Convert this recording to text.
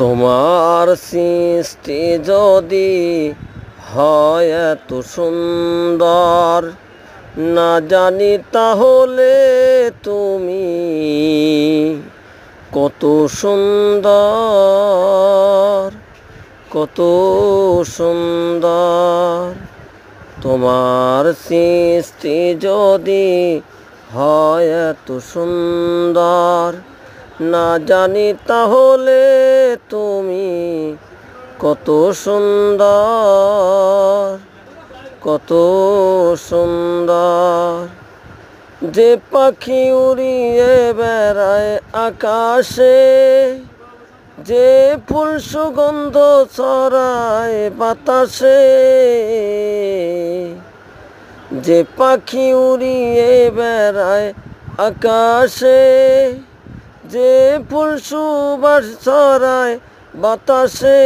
তোমার সৃষ্টি যদি হয় এত সুন্দর, না জানি তাহলে তুমি কত সুন্দর, কত সুন্দর। তোমার সৃষ্টি যদি হয় এত সুন্দর, না জানি তাহলে তুমি কত সুন্দর, কত সুন্দর। যে পাখি উড়িয়ে বেড়ায় আকাশে, যে ফুল সুগন্ধ ছড়ায় বাতাসে, যে পাখি উড়িয়ে বেড়ায় আকাশে, যে ফুল সুবাস ছড়ায় বাতাসে,